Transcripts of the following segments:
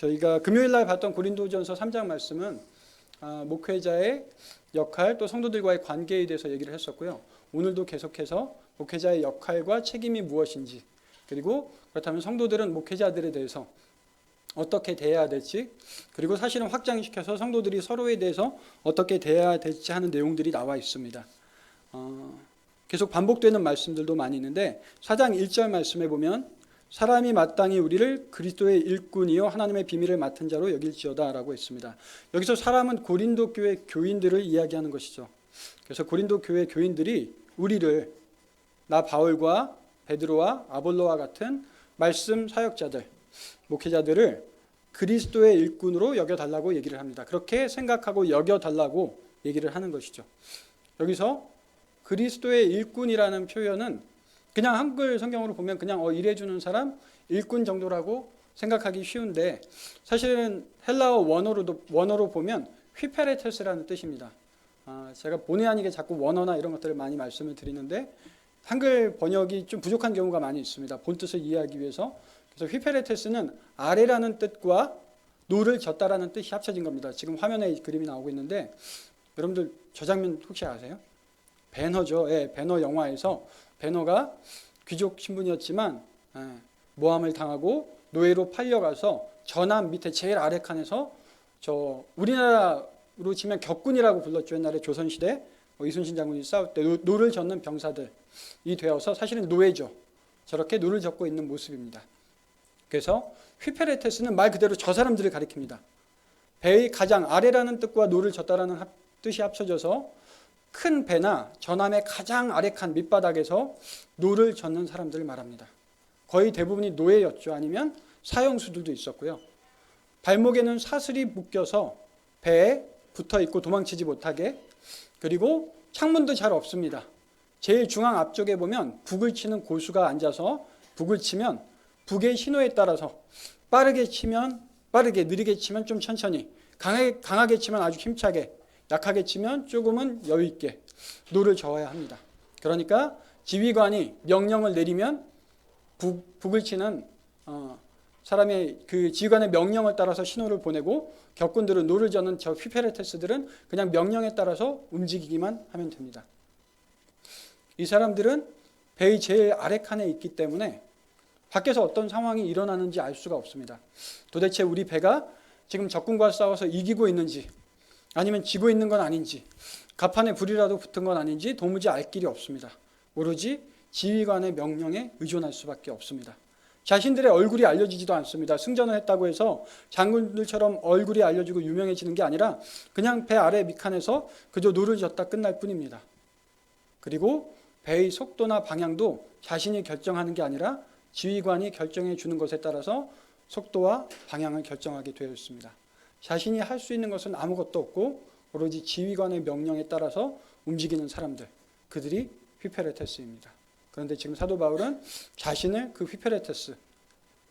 저희가 금요일 날 봤던 고린도전서 3장 말씀은 목회자의 역할 또 성도들과의 관계에 대해서 얘기를 했었고요. 오늘도 계속해서 목회자의 역할과 책임이 무엇인지, 그리고 그렇다면 성도들은 목회자들에 대해서 어떻게 대해야 될지, 그리고 사실은 확장시켜서 성도들이 서로에 대해서 어떻게 대해야 될지 하는 내용들이 나와 있습니다. 계속 반복되는 말씀들도 많이 있는데 4장 1절 말씀에 보면 사람이 마땅히 우리를 그리스도의 일꾼이요 하나님의 비밀을 맡은 자로 여길지어다 라고 했습니다. 여기서 사람은 고린도 교회 교인들을 이야기하는 것이죠. 그래서 고린도 교회 교인들이 우리를, 나 바울과 베드로와 아볼로와 같은 말씀 사역자들, 목회자들을 그리스도의 일꾼으로 여겨달라고 얘기를 합니다. 그렇게 생각하고 여겨달라고 얘기를 하는 것이죠. 여기서 그리스도의 일꾼이라는 표현은 그냥 한글 성경으로 보면 그냥 일해주는 사람, 일꾼 정도라고 생각하기 쉬운데 사실은 헬라어 원어로 보면 휘페레테스라는 뜻입니다. 제가 본의 아니게 자꾸 원어나 이런 것들을 많이 말씀을 드리는데 한글 번역이 좀 부족한 경우가 많이 있습니다. 본 뜻을 이해하기 위해서. 그래서 휘페레테스는 아래라는 뜻과 노를 젓다라는 뜻이 합쳐진 겁니다. 지금 화면에 그림이 나오고 있는데 여러분들 저 장면 혹시 아세요? 배너죠. 예, 배너 영화에서 배너가 귀족 신분이었지만 모함을 당하고 노예로 팔려가서 전함 밑에 제일 아래 칸에서 우리나라로 치면 격군이라고 불렀죠. 옛날에 조선시대 이순신 장군이 싸울 때 노를 젓는 병사들이 되어서 사실은 노예죠. 저렇게 노를 젓고 있는 모습입니다. 그래서 휘페레테스는 말 그대로 저 사람들을 가리킵니다. 배의 가장 아래라는 뜻과 노를 젓다라는 뜻이 합쳐져서 큰 배나 전함의 가장 아래 칸 밑바닥에서 노를 젓는 사람들을 말합니다. 거의 대부분이 노예였죠. 아니면 사형수들도 있었고요. 발목에는 사슬이 묶여서 배에 붙어 있고 도망치지 못하게, 그리고 창문도 잘 없습니다. 제일 중앙 앞쪽에 보면 북을 치는 고수가 앉아서 북을 치면 북의 신호에 따라서 빠르게 치면 빠르게, 느리게 치면 좀 천천히, 강하게 치면 아주 힘차게, 약하게 치면 조금은 여유 있게 노를 저어야 합니다. 그러니까 지휘관이 명령을 내리면 북을 치는 사람의 그 지휘관의 명령을 따라서 신호를 보내고, 격군들은 노를 저는 저 휘페레테스들은 그냥 명령에 따라서 움직이기만 하면 됩니다. 이 사람들은 배의 제일 아래 칸에 있기 때문에 밖에서 어떤 상황이 일어나는지 알 수가 없습니다. 도대체 우리 배가 지금 적군과 싸워서 이기고 있는지 아니면 지고 있는 건 아닌지, 갑판에 불이라도 붙은 건 아닌지 도무지 알 길이 없습니다. 오로지 지휘관의 명령에 의존할 수밖에 없습니다. 자신들의 얼굴이 알려지지도 않습니다. 승전을 했다고 해서 장군들처럼 얼굴이 알려지고 유명해지는 게 아니라 그냥 배 아래 밑칸에서 그저 노를 젓다 끝날 뿐입니다. 그리고 배의 속도나 방향도 자신이 결정하는 게 아니라 지휘관이 결정해 주는 것에 따라서 속도와 방향을 결정하게 되어 있습니다. 자신이 할 수 있는 것은 아무것도 없고 오로지 지휘관의 명령에 따라서 움직이는 사람들, 그들이 휘페레테스입니다. 그런데 지금 사도 바울은 자신을 그 휘페레테스,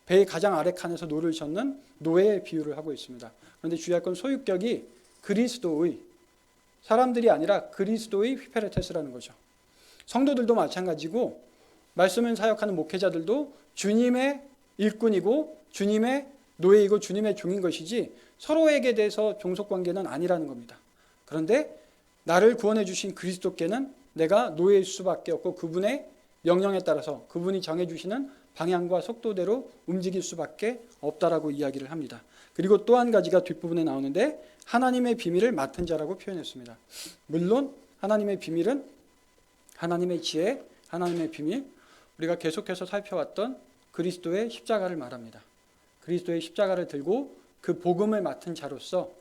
배의 가장 아래 칸에서 노를 젓는 노예의 비유를 하고 있습니다. 그런데 주의할 건 소유격이 그리스도의, 사람들이 아니라 그리스도의 휘페레테스라는 거죠. 성도들도 마찬가지고 말씀을 사역하는 목회자들도 주님의 일꾼이고 주님의 노예이고 주님의 종인 것이지 서로에게 대해서 종속관계는 아니라는 겁니다. 그런데 나를 구원해 주신 그리스도께는 내가 노예일 수밖에 없고 그분의 명령에 따라서 그분이 정해주시는 방향과 속도대로 움직일 수밖에 없다라고 이야기를 합니다. 그리고 또 한 가지가 뒷부분에 나오는데 하나님의 비밀을 맡은 자라고 표현했습니다. 물론 하나님의 비밀은 하나님의 지혜, 하나님의 비밀, 우리가 계속해서 살펴왔던 그리스도의 십자가를 말합니다. 그리스도의 십자가를 들고 그 복음을 맡은 자로서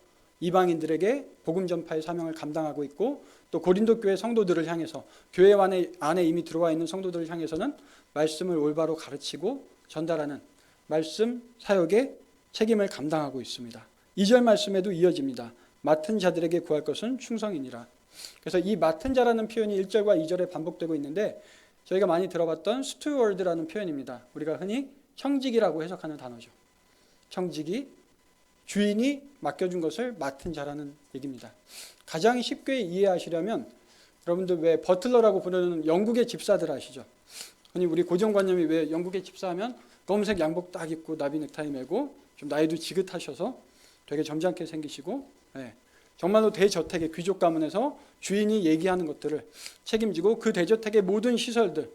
이방인들에게 복음 전파의 사명을 감당하고 있고, 또 고린도 교회 성도들을 향해서 교회 안에 이미 들어와 있는 성도들을 향해서는 말씀을 올바로 가르치고 전달하는 말씀 사역의 책임을 감당하고 있습니다. 2절 말씀에도 이어집니다. 맡은 자들에게 구할 것은 충성이니라. 그래서 이 맡은 자라는 표현이 1절과 2절에 반복되고 있는데 저희가 많이 들어봤던 스튜어드라는 표현입니다. 우리가 흔히 청직이라고 해석하는 단어죠. 청직이 주인이 맡겨준 것을 맡은 자라는 얘기입니다. 가장 쉽게 이해하시려면 여러분들 왜 버틀러라고 부르는 영국의 집사들 아시죠? 흔히 우리 고정관념이 왜 영국의 집사하면 검은색 양복 딱 입고 나비 넥타이 메고 좀 나이도 지긋하셔서 되게 점잖게 생기시고, 예, 정말로 대저택의 귀족 가문에서 주인이 얘기하는 것들을 책임지고 그 대저택의 모든 시설들,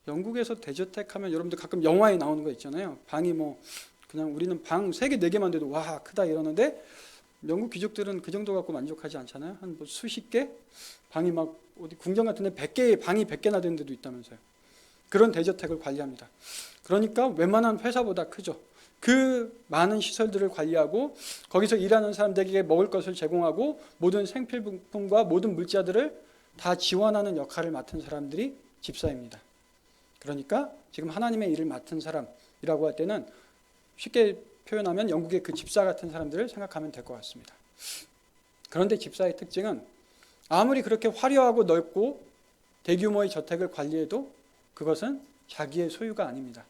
영국에서 대저택 하면 여러분들 가끔 영화에 나오는 거 있잖아요. 방이 뭐 그냥 우리는 방 3개, 4개만 돼도 와 크다 이러는데 영국 귀족들은 그 정도 갖고 만족하지 않잖아요. 한 뭐 수십 개? 방이 막 어디 궁전 같은 데 100개, 방이 100개나 되는 데도 있다면서요. 그런 대저택을 관리합니다. 그러니까 웬만한 회사보다 크죠. 그 많은 시설들을 관리하고 거기서 일하는 사람들에게 먹을 것을 제공하고 모든 생필품과 모든 물자들을 다 지원하는 역할을 맡은 사람들이 집사입니다. 그러니까 지금 하나님의 일을 맡은 사람이라고 할 때는 쉽게 표현하면 영국의 그 집사 같은 사람들을 생각하면 될 것 같습니다. 그런데 집사의 특징은 아무리 그렇게 화려하고 넓고 대규모의 저택을 관리해도 그것은 자기의 소유가 아닙니다.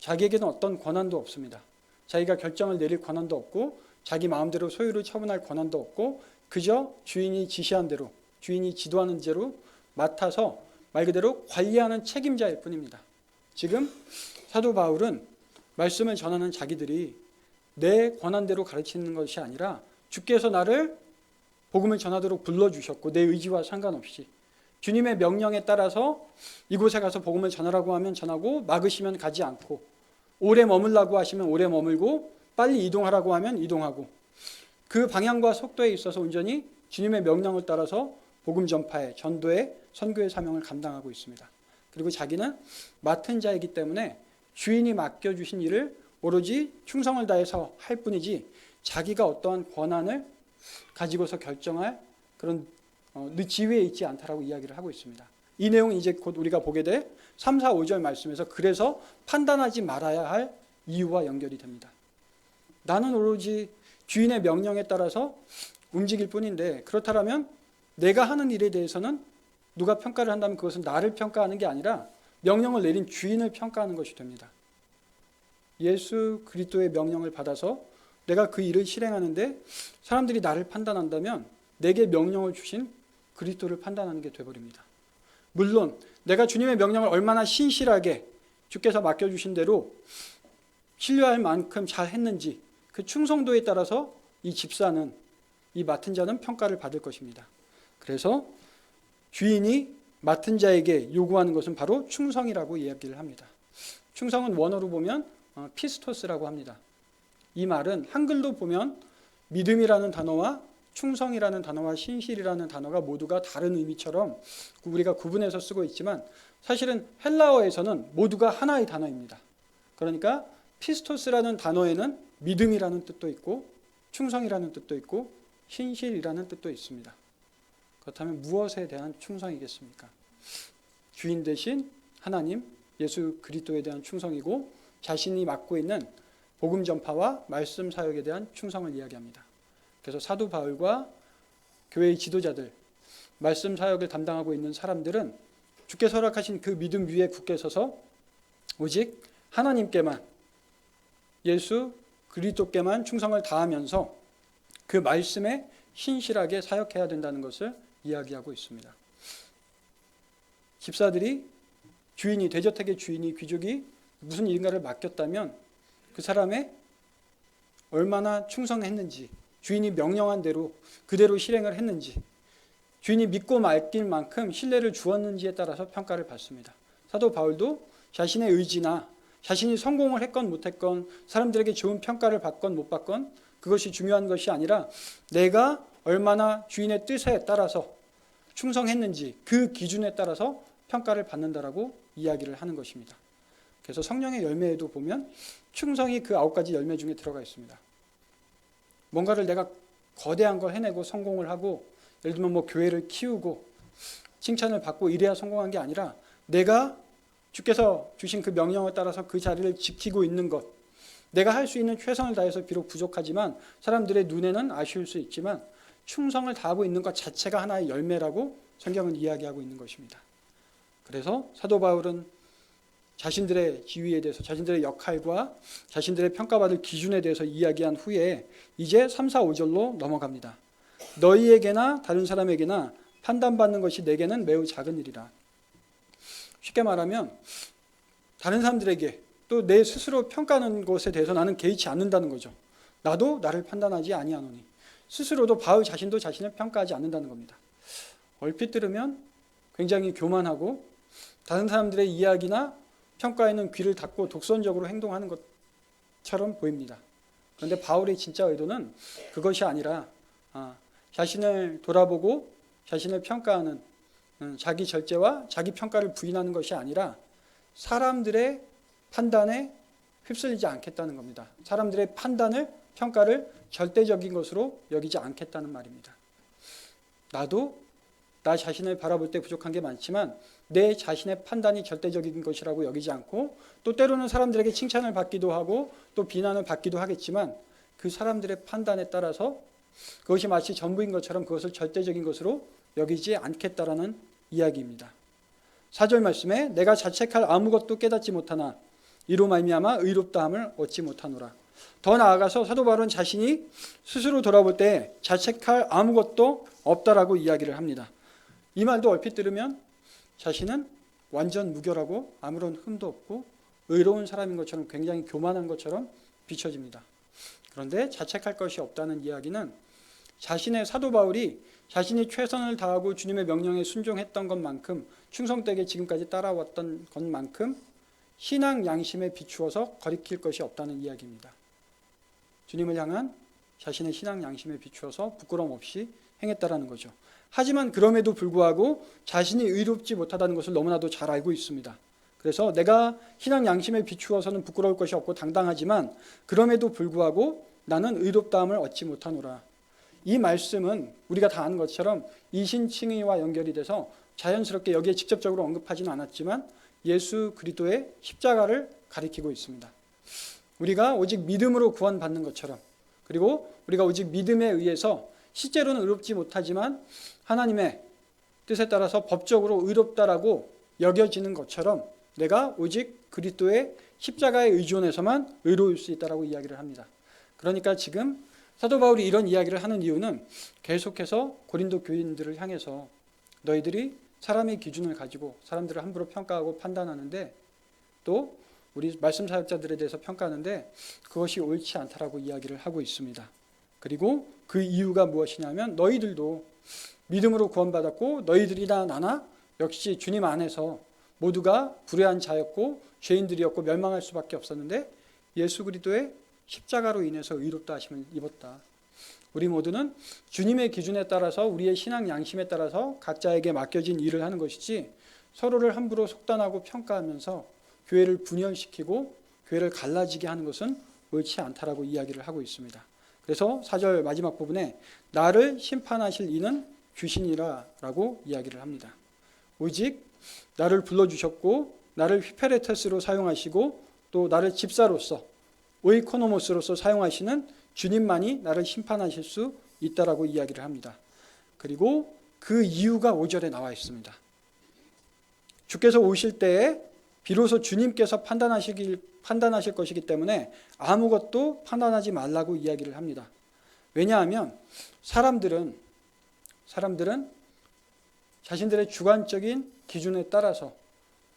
자기에게는 어떤 권한도 없습니다. 자기가 결정을 내릴 권한도 없고 자기 마음대로 소유를 처분할 권한도 없고 그저 주인이 지시한 대로, 주인이 지도하는 대로 맡아서 말 그대로 관리하는 책임자일 뿐입니다. 지금 사도 바울은 말씀을 전하는 자기들이 내 권한대로 가르치는 것이 아니라 주께서 나를 복음을 전하도록 불러주셨고 내 의지와 상관없이 주님의 명령에 따라서 이곳에 가서 복음을 전하라고 하면 전하고 막으시면 가지 않고 오래 머물라고 하시면 오래 머물고 빨리 이동하라고 하면 이동하고 그 방향과 속도에 있어서 온전히 주님의 명령을 따라서 복음 전파에, 전도에, 선교의 사명을 감당하고 있습니다. 그리고 자기는 맡은 자이기 때문에 주인이 맡겨주신 일을 오로지 충성을 다해서 할 뿐이지 자기가 어떠한 권한을 가지고서 결정할 그런 지위에 있지 않다라고 이야기를 하고 있습니다. 이 내용은 이제 곧 우리가 보게 될 3, 4, 5절 말씀에서 그래서 판단하지 말아야 할 이유와 연결이 됩니다. 나는 오로지 주인의 명령에 따라서 움직일 뿐인데 그렇다면 내가 하는 일에 대해서는 누가 평가를 한다면 그것은 나를 평가하는 게 아니라 명령을 내린 주인을 평가하는 것이 됩니다. 예수 그리스도의 명령을 받아서 내가 그 일을 실행하는데 사람들이 나를 판단한다면 내게 명령을 주신 그리스도를 판단하는 게 되어버립니다. 물론 내가 주님의 명령을 얼마나 신실하게 주께서 맡겨주신 대로 신뢰할 만큼 잘 했는지 그 충성도에 따라서 이 집사는, 이 맡은 자는 평가를 받을 것입니다. 그래서 주인이 맡은 자에게 요구하는 것은 바로 충성이라고 이야기를 합니다. 충성은 원어로 보면 피스토스라고 합니다. 이 말은 한글로 보면 믿음이라는 단어와 충성이라는 단어와 신실이라는 단어가 모두가 다른 의미처럼 우리가 구분해서 쓰고 있지만 사실은 헬라어에서는 모두가 하나의 단어입니다. 그러니까 피스토스라는 단어에는 믿음이라는 뜻도 있고 충성이라는 뜻도 있고 신실이라는 뜻도 있습니다. 그렇다면 무엇에 대한 충성이겠습니까? 주인 대신 하나님, 예수 그리스도에 대한 충성이고 자신이 맡고 있는 복음 전파와 말씀 사역에 대한 충성을 이야기합니다. 그래서 사도 바울과 교회의 지도자들, 말씀 사역을 담당하고 있는 사람들은 주께서 허락하신 그 믿음 위에 굳게 서서 오직 하나님께만, 예수 그리스도께만 충성을 다하면서 그 말씀에 신실하게 사역해야 된다는 것을 이야기하고 있습니다. 집사들이 주인이, 대저택의 주인이, 귀족이 무슨 일인가를 맡겼다면 그 사람의 얼마나 충성했는지, 주인이 명령한 대로 그대로 실행을 했는지, 주인이 믿고 맡길 만큼 신뢰를 주었는지에 따라서 평가를 받습니다. 사도 바울도 자신의 의지나 자신이 성공을 했건 못했건 사람들에게 좋은 평가를 받건 못 받건 그것이 중요한 것이 아니라 내가 얼마나 주인의 뜻에 따라서 충성했는지 그 기준에 따라서 평가를 받는다라고 이야기를 하는 것입니다. 그래서 성령의 열매에도 보면 충성이 그 9가지 열매 중에 들어가 있습니다. 뭔가를 내가 거대한 걸 해내고 성공을 하고 예를 들면 뭐 교회를 키우고 칭찬을 받고 이래야 성공한 게 아니라 내가 주께서 주신 그 명령에 따라서 그 자리를 지키고 있는 것, 내가 할 수 있는 최선을 다해서 비록 부족하지만 사람들의 눈에는 아쉬울 수 있지만 충성을 다하고 있는 것 자체가 하나의 열매라고 성경은 이야기하고 있는 것입니다. 그래서 사도 바울은 자신들의 지위에 대해서, 자신들의 역할과 자신들의 평가받을 기준에 대해서 이야기한 후에 이제 3, 4, 5절로 넘어갑니다. 너희에게나 다른 사람에게나 판단받는 것이 내게는 매우 작은 일이라. 쉽게 말하면 다른 사람들에게 또 내 스스로 평가하는 것에 대해서 나는 개의치 않는다는 거죠. 나도 나를 판단하지 아니하노니. 스스로도 바울 자신도 자신을 평가하지 않는다는 겁니다. 얼핏 들으면 굉장히 교만하고 다른 사람들의 이야기나 평가에는 귀를 닫고 독선적으로 행동하는 것처럼 보입니다. 그런데 바울의 진짜 의도는 그것이 아니라 자신을 돌아보고 자신을 평가하는 자기 절제와 자기 평가를 부인하는 것이 아니라 사람들의 판단에 휩쓸리지 않겠다는 겁니다. 사람들의 판단을, 평가를 절대적인 것으로 여기지 않겠다는 말입니다. 나도 나 자신을 바라볼 때 부족한 게 많지만 내 자신의 판단이 절대적인 것이라고 여기지 않고, 또 때로는 사람들에게 칭찬을 받기도 하고 또 비난을 받기도 하겠지만 그 사람들의 판단에 따라서 그것이 마치 전부인 것처럼 그것을 절대적인 것으로 여기지 않겠다라는 이야기입니다. 4절 말씀에 내가 자책할 아무것도 깨닫지 못하나 이로 말미암아 의롭다함을 얻지 못하노라. 더 나아가서 사도 바울은 자신이 스스로 돌아볼 때 자책할 아무것도 없다라고 이야기를 합니다. 이 말도 얼핏 들으면 자신은 완전 무결하고 아무런 흠도 없고 의로운 사람인 것처럼 굉장히 교만한 것처럼 비춰집니다. 그런데 자책할 것이 없다는 이야기는 자신의 사도 바울이 자신이 최선을 다하고 주님의 명령에 순종했던 것만큼, 충성되게 지금까지 따라왔던 것만큼 신앙 양심에 비추어서 거리킬 것이 없다는 이야기입니다. 주님을 향한 자신의 신앙 양심에 비추어서 부끄러움 없이 행했다라는 거죠. 하지만 그럼에도 불구하고 자신이 의롭지 못하다는 것을 너무나도 잘 알고 있습니다. 그래서 내가 신앙 양심에 비추어서는 부끄러울 것이 없고 당당하지만 그럼에도 불구하고 나는 의롭다함을 얻지 못하노라. 이 말씀은 우리가 다 아는 것처럼 이신칭의와 연결이 돼서 자연스럽게 여기에 직접적으로 언급하지는 않았지만 예수 그리스도의 십자가를 가리키고 있습니다. 우리가 오직 믿음으로 구원받는 것처럼, 그리고 우리가 오직 믿음에 의해서 실제로는 의롭지 못하지만 하나님의 뜻에 따라서 법적으로 의롭다라고 여겨지는 것처럼 내가 오직 그리스도의 십자가에 의존해서만 의로울 수 있다라고 이야기를 합니다. 그러니까 지금 사도 바울이 이런 이야기를 하는 이유는 계속해서 고린도 교인들을 향해서 너희들이 사람의 기준을 가지고 사람들을 함부로 평가하고 판단하는데, 또 우리 말씀 사역자들에 대해서 평가하는데 그것이 옳지 않다라고 이야기를 하고 있습니다. 그리고 그 이유가 무엇이냐면 너희들도 믿음으로 구원받았고 너희들이나 나나 역시 주님 안에서 모두가 불의한 자였고 죄인들이었고 멸망할 수밖에 없었는데 예수 그리스도의 십자가로 인해서 의롭다 하심을 입었다. 우리 모두는 주님의 기준에 따라서 우리의 신앙 양심에 따라서 각자에게 맡겨진 일을 하는 것이지 서로를 함부로 속단하고 평가하면서 교회를 분열시키고 교회를 갈라지게 하는 것은 옳지 않다라고 이야기를 하고 있습니다. 그래서 4절 마지막 부분에 나를 심판하실 이는 귀신이라라고 이야기를 합니다. 오직 나를 불러주셨고 나를 휘페레테스로 사용하시고 또 나를 집사로서 오이코노모스로서 사용하시는 주님만이 나를 심판하실 수 있다라고 이야기를 합니다. 그리고 그 이유가 5절에 나와 있습니다. 주께서 오실 때에 비로소 주님께서 판단하실 것이기 때문에 아무것도 판단하지 말라고 이야기를 합니다. 왜냐하면 사람들은 자신들의 주관적인 기준에 따라서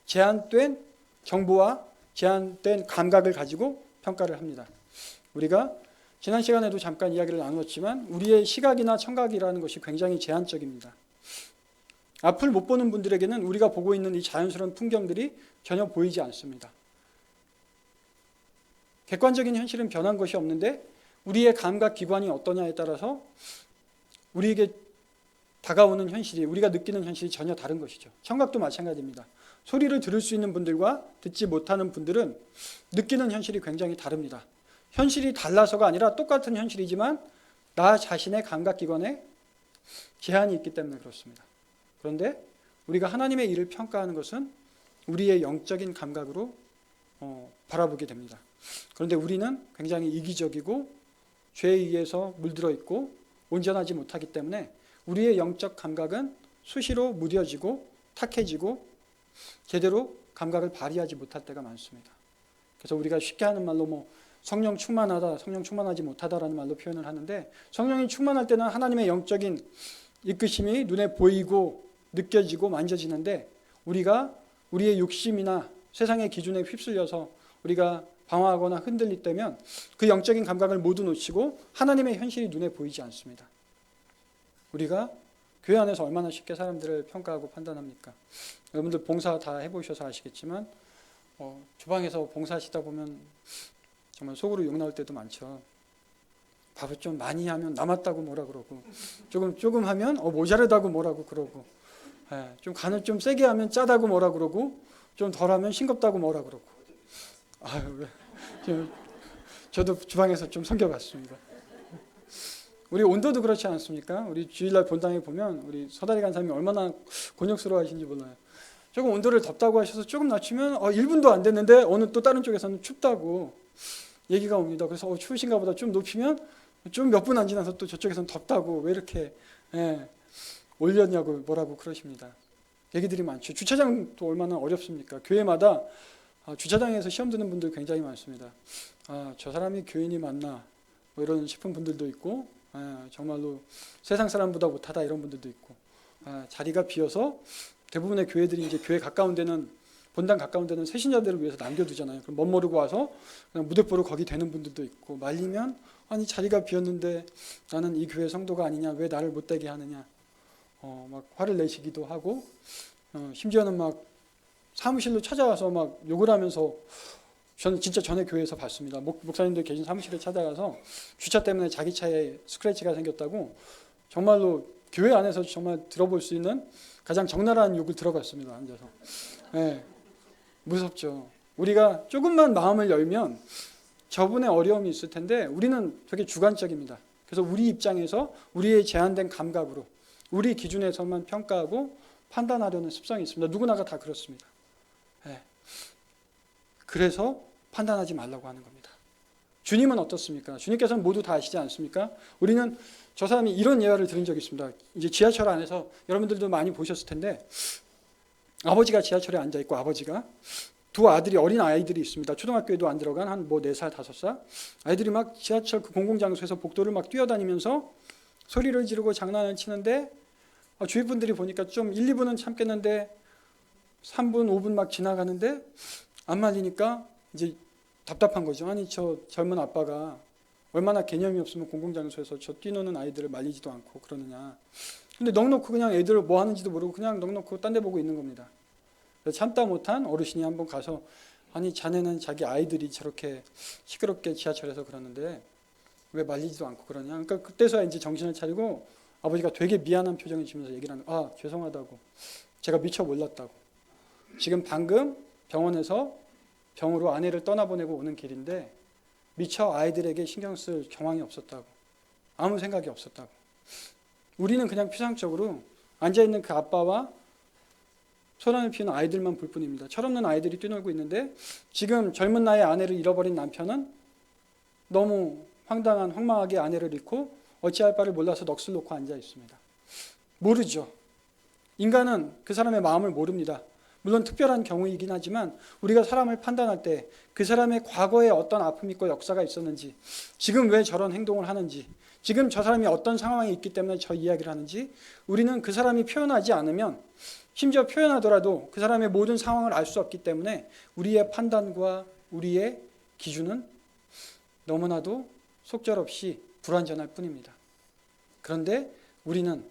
제한된 정보와 제한된 감각을 가지고 평가를 합니다. 우리가 지난 시간에도 잠깐 이야기를 나누었지만 우리의 시각이나 청각이라는 것이 굉장히 제한적입니다. 앞을 못 보는 분들에게는 우리가 보고 있는 이 자연스러운 풍경들이 전혀 보이지 않습니다. 객관적인 현실은 변한 것이 없는데 우리의 감각 기관이 어떠냐에 따라서 우리에게 다가오는 현실이, 우리가 느끼는 현실이 전혀 다른 것이죠. 청각도 마찬가지입니다. 소리를 들을 수 있는 분들과 듣지 못하는 분들은 느끼는 현실이 굉장히 다릅니다. 현실이 달라서가 아니라 똑같은 현실이지만 나 자신의 감각기관에 제한이 있기 때문에 그렇습니다. 그런데 우리가 하나님의 일을 평가하는 것은 우리의 영적인 감각으로 바라보게 됩니다. 그런데 우리는 굉장히 이기적이고 죄에 의해서 물들어 있고 온전하지 못하기 때문에 우리의 영적 감각은 수시로 무뎌지고 탁해지고 제대로 감각을 발휘하지 못할 때가 많습니다. 그래서 우리가 쉽게 하는 말로 성령 충만하다, 성령 충만하지 못하다라는 말로 표현을 하는데, 성령이 충만할 때는 하나님의 영적인 이끄심이 눈에 보이고 느껴지고 만져지는데 우리가 우리의 욕심이나 세상의 기준에 휩쓸려서 우리가 방황하거나 흔들릴 때면 그 영적인 감각을 모두 놓치고 하나님의 현실이 눈에 보이지 않습니다. 우리가 교회 안에서 얼마나 쉽게 사람들을 평가하고 판단합니까? 여러분들 봉사 다 해보셔서 아시겠지만 주방에서 봉사하시다 보면 정말 속으로 욕 나올 때도 많죠. 밥을 좀 많이 하면 남았다고 뭐라 그러고, 조금 하면 모자르다고 뭐라고 그러고, 좀 간을 좀 세게 하면 짜다고 뭐라 그러고, 좀 덜하면 싱겁다고 뭐라 그러고. 아유, 저도 주방에서 좀 섬겨봤습니다. 우리 온도도 그렇지 않습니까? 우리 주일날 본당에 보면 우리 서다리 간사님이 얼마나 곤욕스러워하시는지 몰라요. 조금 온도를 덥다고 하셔서 조금 낮추면 1분도 안 됐는데 어느 또 다른 쪽에서는 춥다고 얘기가 옵니다. 그래서 추우신가 보다 좀 높이면 좀 몇 분 안 지나서 또 저쪽에서는 덥다고 왜 이렇게 올렸냐고 뭐라고 그러십니다. 얘기들이 많죠. 주차장도 얼마나 어렵습니까? 교회마다 주차장에서 시험 드는 분들 굉장히 많습니다. 저 사람이 교인이 맞나 뭐 이런 싶은 분들도 있고, 정말로 세상 사람보다 못하다 이런 분들도 있고, 자리가 비어서 대부분의 교회들이 이제 교회 가까운 데는, 본당 가까운 데는 새신자들을 위해서 남겨두잖아요. 그럼 멋모르고 와서 그냥 무대뽀로 거기 되는 분들도 있고, 말리면 아니 자리가 비었는데 나는 이 교회 성도가 아니냐, 왜 나를 못 되게 하느냐, 막 화를 내시기도 하고, 심지어는 막 사무실로 찾아와서 막 욕을 하면서, 저는 진짜 전에 교회에서 봤습니다. 목사님들 계신 사무실에 찾아가서 주차 때문에 자기 차에 스크래치가 생겼다고 정말로 교회 안에서 정말 들어볼 수 있는 가장 적나라한 욕을 들어봤습니다. 앉아서. 무섭죠. 우리가 조금만 마음을 열면 저분의 어려움이 있을 텐데 우리는 되게 주관적입니다. 그래서 우리 입장에서 우리의 제한된 감각으로 우리 기준에서만 평가하고 판단하려는 습성이 있습니다. 누구나가 다 그렇습니다. 그래서 판단하지 말라고 하는 겁니다. 주님은 어떻습니까? 주님께서는 모두 다 아시지 않습니까? 우리는 저 사람이 이런 예화를 들은 적이 있습니다. 이제 지하철 안에서 여러분들도 많이 보셨을 텐데, 아버지가 지하철에 앉아있고, 아버지가 두 아들이, 어린 아이들이 있습니다. 초등학교에도 안 들어간 한 4살, 5살 아이들이 막 지하철 그 공공장소에서 복도를 막 뛰어다니면서 소리를 지르고 장난을 치는데, 주위 분들이 보니까 좀 1, 2분은 참겠는데 3분, 5분 막 지나가는데 안 말리니까 이제 답답한 거죠. 아니 저 젊은 아빠가 얼마나 개념이 없으면 공공장소에서 저 뛰노는 아이들을 말리지도 않고 그러느냐. 근데 넉넉히 그냥 애들 뭐 하는지도 모르고 그냥 넉넉히 딴 데 보고 있는 겁니다. 참다 못한 어르신이 한번 가서, 아니 자네는 자기 아이들이 저렇게 시끄럽게 지하철에서 그러는데 왜 말리지도 않고 그러냐. 그러니까 그때서야 이제 정신을 차리고 아버지가 되게 미안한 표정을 지으면서 얘기를 하는 거예요. 죄송하다고. 제가 미처 몰랐다고. 지금 방금 병원에서 병으로 아내를 떠나보내고 오는 길인데 미처 아이들에게 신경 쓸 경황이 없었다고. 아무 생각이 없었다고. 우리는 그냥 피상적으로 앉아있는 그 아빠와 소란을 피우는 아이들만 볼 뿐입니다. 철없는 아이들이 뛰놀고 있는데 지금 젊은 나이에 아내를 잃어버린 남편은 너무 황망하게 아내를 잃고 어찌할 바를 몰라서 넋을 놓고 앉아 있습니다. 모르죠. 인간은 그 사람의 마음을 모릅니다. 물론 특별한 경우이긴 하지만 우리가 사람을 판단할 때 그 사람의 과거에 어떤 아픔이 있고 역사가 있었는지, 지금 왜 저런 행동을 하는지, 지금 저 사람이 어떤 상황에 있기 때문에 저 이야기를 하는지, 우리는 그 사람이 표현하지 않으면, 심지어 표현하더라도 그 사람의 모든 상황을 알 수 없기 때문에 우리의 판단과 우리의 기준은 너무나도 속절없이 불완전할 뿐입니다. 그런데 우리는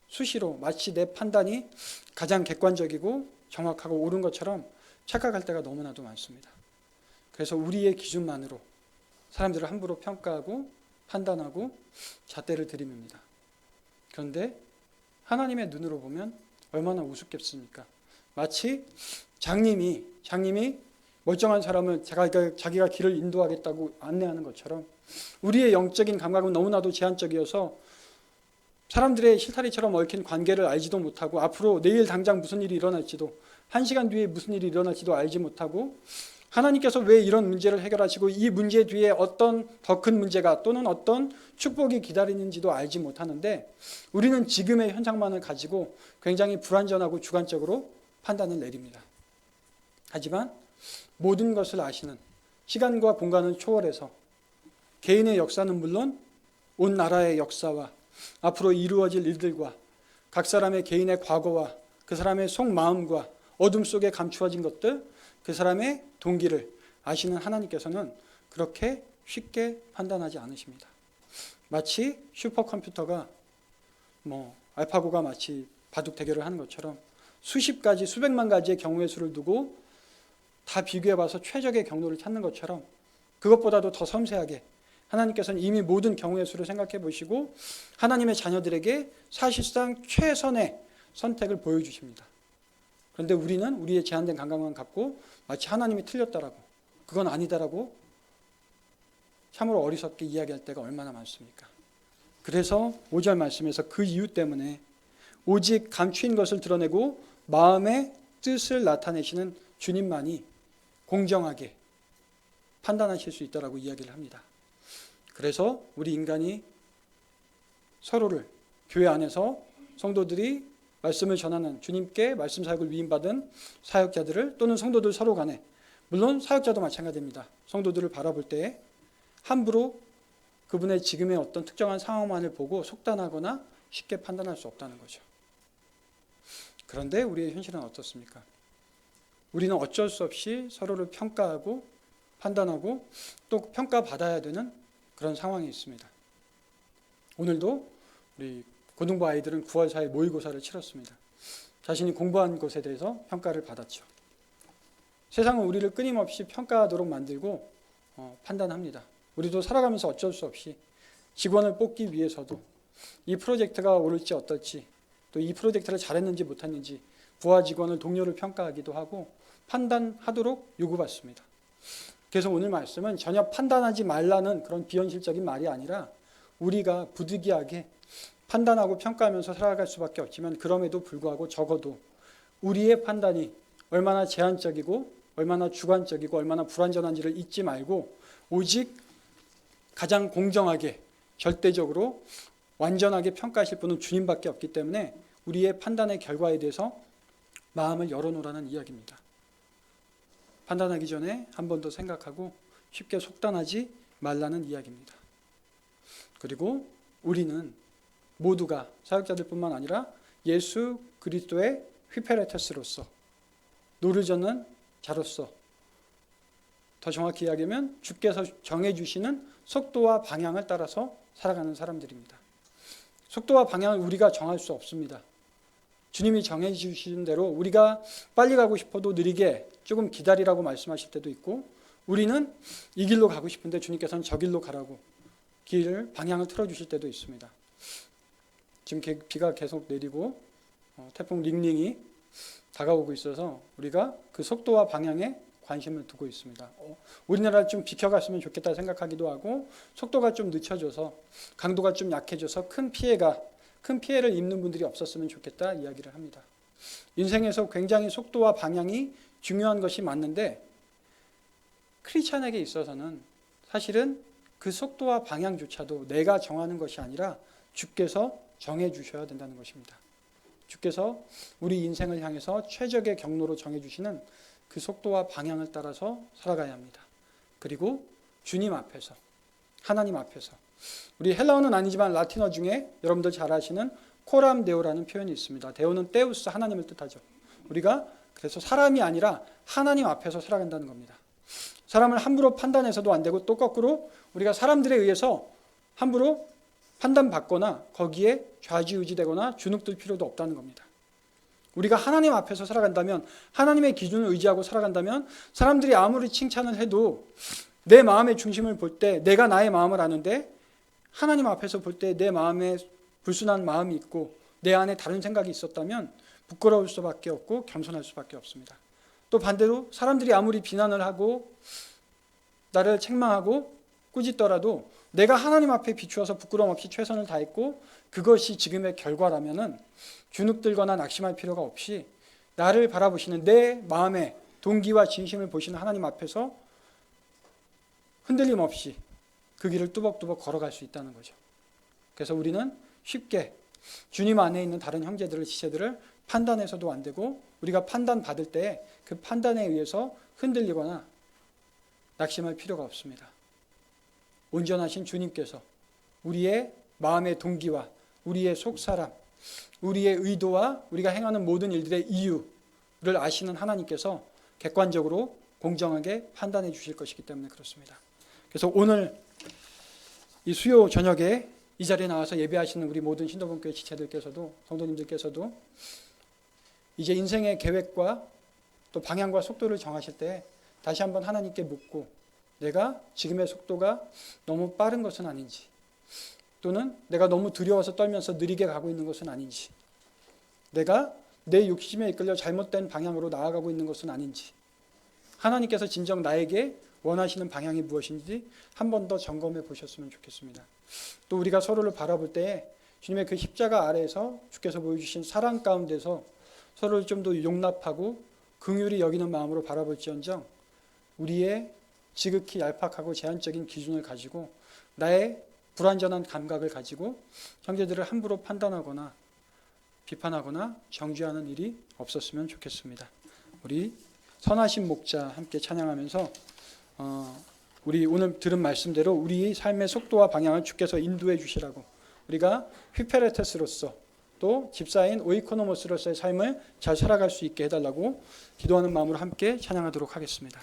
수시로 마치 내 판단이 가장 객관적이고 정확하고 옳은 것처럼 착각할 때가 너무나도 많습니다. 그래서 우리의 기준만으로 사람들을 함부로 평가하고 판단하고 잣대를 들이밉니다. 그런데 하나님의 눈으로 보면 얼마나 우습겠습니까? 마치 장님이 멀쩡한 사람을 자기가 길을 인도하겠다고 안내하는 것처럼 우리의 영적인 감각은 너무나도 제한적이어서 사람들의 실타리처럼 얽힌 관계를 알지도 못하고, 앞으로 내일 당장 무슨 일이 일어날지도, 1시간 뒤에 무슨 일이 일어날지도 알지 못하고, 하나님께서 왜 이런 문제를 해결하시고 이 문제 뒤에 어떤 더 큰 문제가 또는 어떤 축복이 기다리는지도 알지 못하는데, 우리는 지금의 현상만을 가지고 굉장히 불완전하고 주관적으로 판단을 내립니다. 하지만 모든 것을 아시는, 시간과 공간을 초월해서 개인의 역사는 물론 온 나라의 역사와 앞으로 이루어질 일들과 각 사람의 개인의 과거와 그 사람의 속마음과 어둠 속에 감추어진 것들, 그 사람의 동기를 아시는 하나님께서는 그렇게 쉽게 판단하지 않으십니다. 마치 슈퍼컴퓨터가 알파고가 마치 바둑 대결을 하는 것처럼 수십 가지, 수백만 가지의 경우의 수를 두고 다 비교해봐서 최적의 경로를 찾는 것처럼 그것보다도 더 섬세하게 하나님께서는 이미 모든 경우의 수를 생각해 보시고 하나님의 자녀들에게 사실상 최선의 선택을 보여주십니다. 그런데 우리는 우리의 제한된 감각만 갖고 마치 하나님이 틀렸다라고, 그건 아니다라고 참으로 어리석게 이야기할 때가 얼마나 많습니까? 그래서 5절 말씀에서 그 이유 때문에 오직 감추인 것을 드러내고 마음의 뜻을 나타내시는 주님만이 공정하게 판단하실 수 있다라고 이야기를 합니다. 그래서 우리 인간이 서로를 교회 안에서 성도들이 말씀을 전하는 주님께 말씀 사역을 위임받은 사역자들을 또는 성도들 서로 간에, 물론 사역자도 마찬가지입니다. 성도들을 바라볼 때에 함부로 그분의 지금의 어떤 특정한 상황만을 보고 속단하거나 쉽게 판단할 수 없다는 거죠. 그런데 우리의 현실은 어떻습니까? 우리는 어쩔 수 없이 서로를 평가하고 판단하고 또 평가받아야 되는 그런 상황이 있습니다. 오늘도 우리 고등부 아이들은 9월 4일 모의고사를 치렀습니다. 자신이 공부한 것에 대해서 평가를 받았죠. 세상은 우리를 끊임없이 평가하도록 만들고 판단합니다. 우리도 살아가면서 어쩔 수 없이 직원을 뽑기 위해서도 이 프로젝트가 옳을지 어떨지, 또 이 프로젝트를 잘했는지 못했는지 부하 직원을, 동료를 평가하기도 하고 판단하도록 요구받습니다. 그래서 오늘 말씀은 전혀 판단하지 말라는 그런 비현실적인 말이 아니라 우리가 부득이하게 판단하고 평가하면서 살아갈 수밖에 없지만 그럼에도 불구하고 적어도 우리의 판단이 얼마나 제한적이고 얼마나 주관적이고 얼마나 불완전한지를 잊지 말고 오직 가장 공정하게 절대적으로 완전하게 평가하실 분은 주님밖에 없기 때문에 우리의 판단의 결과에 대해서 마음을 열어놓으라는 이야기입니다. 판단하기 전에 한 번 더 생각하고 쉽게 속단하지 말라는 이야기입니다. 그리고 우리는 모두가 사역자들뿐만 아니라 예수 그리스도의 휘페레테스로서, 노를 젓는 자로서, 더 정확히 이야기하면 주께서 정해주시는 속도와 방향을 따라서 살아가는 사람들입니다. 속도와 방향을 우리가 정할 수 없습니다. 주님이 정해주신 대로 우리가 빨리 가고 싶어도 느리게 조금 기다리라고 말씀하실 때도 있고, 우리는 이 길로 가고 싶은데 주님께서는 저 길로 가라고 길을, 방향을 틀어주실 때도 있습니다. 지금 비가 계속 내리고 태풍 링링이 다가오고 있어서 우리가 그 속도와 방향에 관심을 두고 있습니다. 우리나라를 좀 비켜갔으면 좋겠다 생각하기도 하고, 속도가 좀 늦춰져서 강도가 좀 약해져서 큰 피해를 입는 분들이 없었으면 좋겠다 이야기를 합니다. 인생에서 굉장히 속도와 방향이 중요한 것이 맞는데 크리스찬에게 있어서는 사실은 그 속도와 방향조차도 내가 정하는 것이 아니라 주께서 정해 주셔야 된다는 것입니다. 주께서 우리 인생을 향해서 최적의 경로로 정해 주시는 그 속도와 방향을 따라서 살아가야 합니다. 그리고 주님 앞에서, 하나님 앞에서, 우리 헬라어는 아니지만 라틴어 중에 여러분들 잘 아시는 코람 데오라는 표현이 있습니다. 데오는 데우스, 하나님을 뜻하죠. 우리가 그래서 사람이 아니라 하나님 앞에서 살아간다는 겁니다. 사람을 함부로 판단해서도 안 되고, 또 거꾸로 우리가 사람들에 의해서 함부로 판단받거나 거기에 좌지우지되거나 주눅들 필요도 없다는 겁니다. 우리가 하나님 앞에서 살아간다면, 하나님의 기준을 의지하고 살아간다면 사람들이 아무리 칭찬을 해도 내 마음의 중심을 볼 때 내가 나의 마음을 아는데 하나님 앞에서 볼 때 내 마음에 불순한 마음이 있고 내 안에 다른 생각이 있었다면 부끄러울 수밖에 없고 겸손할 수밖에 없습니다. 또 반대로 사람들이 아무리 비난을 하고 나를 책망하고 꾸짖더라도 내가 하나님 앞에 비추어서 부끄러움 없이 최선을 다했고 그것이 지금의 결과라면은 주눅들거나 낙심할 필요가 없이 나를 바라보시는 내 마음의 동기와 진심을 보시는 하나님 앞에서 흔들림 없이 그 길을 뚜벅뚜벅 걸어갈 수 있다는 거죠. 그래서 우리는 쉽게 주님 안에 있는 다른 형제들을, 지체들을 판단해서도 안 되고, 우리가 판단받을 때 그 판단에 의해서 흔들리거나 낙심할 필요가 없습니다. 온전하신 주님께서 우리의 마음의 동기와 우리의 속사람, 우리의 의도와 우리가 행하는 모든 일들의 이유를 아시는 하나님께서 객관적으로 공정하게 판단해 주실 것이기 때문에 그렇습니다. 그래서 오늘 이 수요 저녁에 이 자리에 나와서 예배하시는 우리 모든 신도분교회 지체들께서도 성도님들께서도 이제 인생의 계획과 또 방향과 속도를 정하실 때 다시 한번 하나님께 묻고 내가 지금의 속도가 너무 빠른 것은 아닌지 또는 내가 너무 두려워서 떨면서 느리게 가고 있는 것은 아닌지 내가 내 욕심에 이끌려 잘못된 방향으로 나아가고 있는 것은 아닌지 하나님께서 진정 나에게 원하시는 방향이 무엇인지 한 번 더 점검해 보셨으면 좋겠습니다. 또 우리가 서로를 바라볼 때 주님의 그 십자가 아래에서 주께서 보여주신 사랑 가운데서 서로를 좀 더 용납하고 긍휼히 여기는 마음으로 바라볼지언정 우리의 지극히 얄팍하고 제한적인 기준을 가지고 나의 불완전한 감각을 가지고 형제들을 함부로 판단하거나 비판하거나 정죄하는 일이 없었으면 좋겠습니다. 우리 선하신 목자 함께 찬양하면서 우리 오늘 들은 말씀대로 우리 삶의 속도와 방향을 주께서 인도해 주시라고 우리가 휘페레테스로서 또 집사인 오이코노모스로서의 삶을 잘 살아갈 수 있게 해달라고 기도하는 마음으로 함께 찬양하도록 하겠습니다.